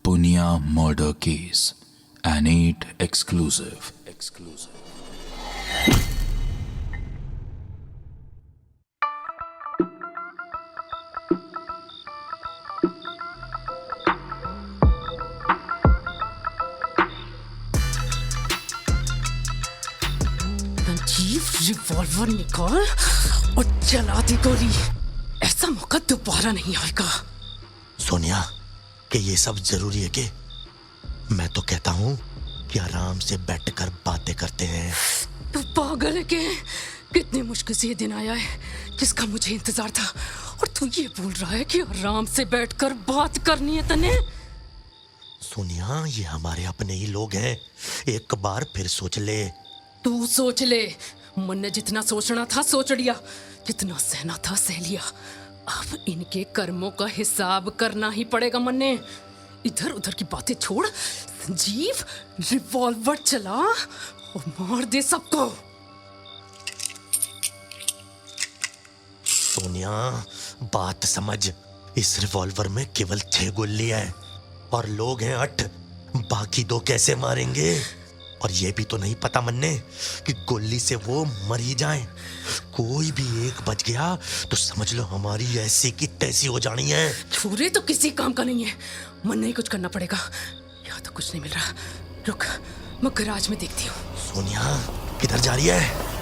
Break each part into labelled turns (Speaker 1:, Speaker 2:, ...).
Speaker 1: Punya murder case, an 8 exclusive.
Speaker 2: Sanjeev, revolver निकाल और चला दी गोली। ऐसा मौका दोबारा नहीं आएगा।
Speaker 3: सोनिया, कि ये सब जरूरी है कि मैं तो कहता हूँ कि आराम से बैठकर बातें करते हैं।
Speaker 2: तू पागल है क्या? कितने मुश्किल से ये दिन आया है जिसका मुझे इंतजार था, और तू ये बोल रहा है कि आराम से बैठकर बात करनी है तने?
Speaker 3: सोनिया, ये हमारे अपने ही लोग हैं। एक बार फिर सोच ले।
Speaker 2: तू सोच ले। मन ने जितना सोचना था सोच लिया, जितना सहना था सह लिया। अब इनके कर्मों का हिसाब करना ही पड़ेगा। मन ने इधर उधर की बातें छोड़, संजीव रिवॉल्वर चला और मार दे सबको।
Speaker 3: सोनिया, बात समझ। इस रिवॉल्वर में केवल 6 गोली है और लोग हैं 8। बाकी 2 कैसे मारेंगे? और ये भी तो नहीं पता मन्ने कि गोली से वो मर ही जाएं। कोई भी एक बच गया तो समझ लो हमारी ऐसी की तैसी हो जानी है।
Speaker 2: छुरे तो किसी काम का नहीं है। मन नहीं, कुछ करना पड़ेगा। यहाँ तो कुछ नहीं मिल रहा। रुक, मैं गैराज में देखती हूँ।
Speaker 3: सोनिया, किधर जा रही है?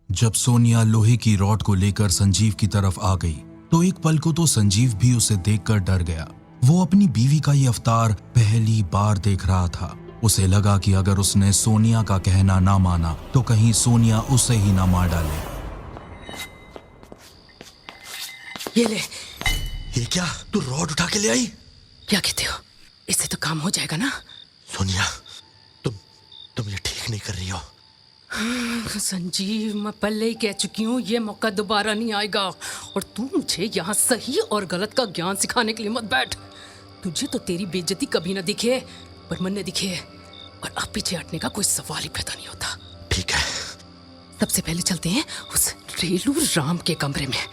Speaker 1: जब सोनिया लोहे की रॉड को लेकर संजीव की तरफ आ गई तो एक पल को तो संजीव भी उसे देखकर डर गया। वो अपनी बीवी का ये अवतार पहली बार देख रहा था। उसे लगा कि अगर उसने सोनिया का कहना ना माना तो कहीं सोनिया उसे ही ना मार डाले।
Speaker 2: ये ले।
Speaker 3: ये क्या? तू रॉड उठा के ले आई?
Speaker 2: क्या कहते हो? इससे तो काम हो जाएगा ना?
Speaker 3: सोनिया, तुम ये ठीक नहीं कर रही हो।
Speaker 2: संजीव, मैं पहले ही कह चुकी हूँ ये मौका दोबारा नहीं आएगा। और तू मुझे यहाँ सही और गलत का ज्ञान सिखाने के लिए मत बैठ। तुझे तो तेरी बेइज्जती कभी ना दिखे, पर मन ने दिखे, और अब पीछे हटने का कोई सवाल ही पैदा नहीं होता।
Speaker 3: ठीक है,
Speaker 2: सबसे पहले चलते हैं उस रेलू राम के कमरे में।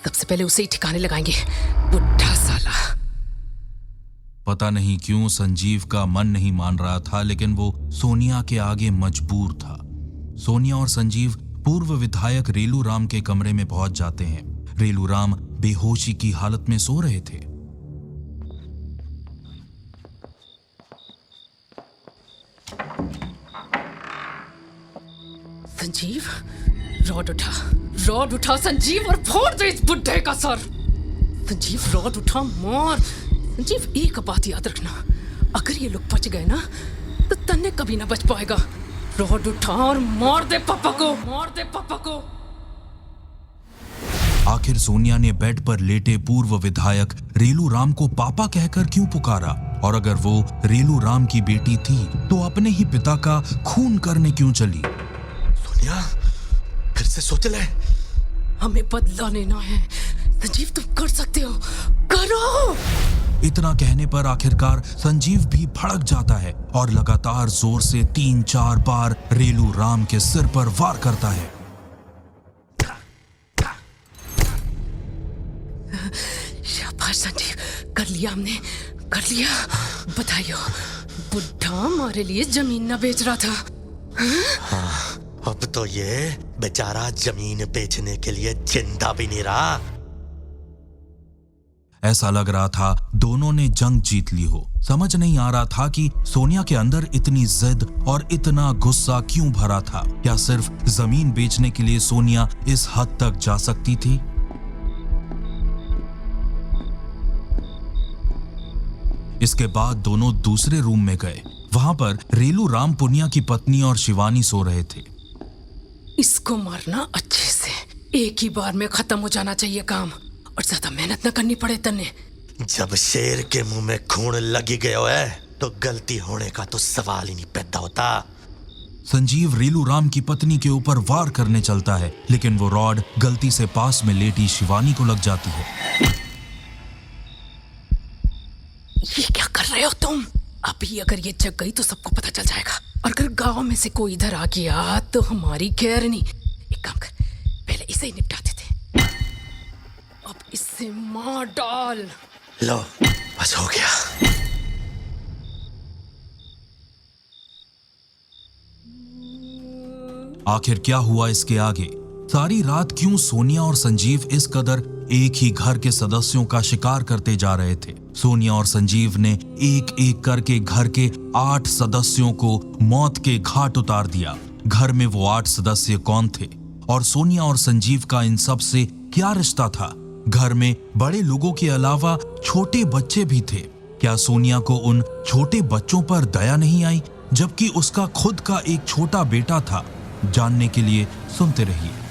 Speaker 2: सबसे पहले उसे ही ठिकाने लगाएंगे, बुढ़ा साला।
Speaker 1: पता नहीं क्यों संजीव का मन नहीं मान रहा था, लेकिन वो सोनिया के आगे मजबूर था। सोनिया और संजीव पूर्व विधायक रेलू राम के कमरे में पहुंच जाते हैं। रेलू राम बेहोशी की हालत में सो रहे थे।
Speaker 2: संजीव, रॉड उठा संजीव, और फोड़ दे इस बुड्ढे का सर। संजीव, रॉड उठा, मार। संजीव, एक बात याद रखना, अगर ये लोग बच गए ना तो तन्ने कभी ना बच पाएगा। रॉड उठा और मार दे पापा को।
Speaker 1: आखिर सोनिया ने बेड पर लेटे पूर्व विधायक रेलू राम को पापा कहकर क्यों पुकारा? और अगर वो रेलू राम की बेटी थी तो अपने ही पिता का खून करने क्यों चली?
Speaker 3: सोनिया, फिर से सोच ले।
Speaker 2: हमें बदला लेना है। संजीव, तुम कर सकते हो, करो।
Speaker 1: इतना कहने पर आखिरकार संजीव भी भड़क जाता है और लगातार जोर से 3-4 बार रेलू राम के सिर पर वार करता है।
Speaker 2: शाबाश संजीव, कर लिया हमने, कर लिया। बताइयो, बुढ़ा हमारे लिए जमीन ना बेच रहा था।
Speaker 3: हाँ, अब तो ये बेचारा जमीन बेचने के लिए जिंदा भी नहीं रहा।
Speaker 1: ऐसा लग रहा था दोनों ने जंग जीत ली हो। समझ नहीं आ रहा था कि सोनिया के अंदर इतनी जिद और इतना गुस्सा क्यों भरा था। क्या सिर्फ जमीन बेचने के लिए सोनिया इस हद तक जा सकती थी? इसके बाद दोनों दूसरे रूम में गए। वहां पर रेलू राम पुनिया की पत्नी और शिवानी सो रहे थे।
Speaker 2: इसको मारना अच्छे से, एक ही बार में खत्म हो जाना चाहिए काम, और ज्यादा मेहनत न करनी पड़े तन्ने।
Speaker 3: जब शेर के मुंह में खून लगी गया है तो गलती होने का तो सवाल ही नहीं पैदा होता।
Speaker 1: संजीव रेलू राम की पत्नी के ऊपर वार करने चलता है, लेकिन वो रॉड गलती से पास में लेटी शिवानी को लग जाती है।
Speaker 2: ये क्या कर रहे हो तुम? अभी अगर ये जग गई तो सबको पता चल जाएगा। और अगर गांव में से कोई इधर आ गया तो हमारी खैर नहीं। एक काम कर, पहले इसे ही निपटा देते। अब इससे मार डाल।
Speaker 3: लो, बस हो गया।
Speaker 1: आखिर क्या हुआ इसके आगे? सारी रात क्यों सोनिया और संजीव इस कदर एक ही घर के सदस्यों का शिकार करते जा रहे थे? सोनिया और संजीव ने एक एक करके घर के 8 सदस्यों को मौत के घाट उतार दिया। घर में वो 8 सदस्य कौन थे और सोनिया और संजीव का इन सब से क्या रिश्ता था? घर में बड़े लोगों के अलावा छोटे बच्चे भी थे। क्या सोनिया को उन छोटे बच्चों पर दया नहीं आई, जबकि उसका खुद का एक छोटा बेटा था? जानने के लिए सुनते रहिए।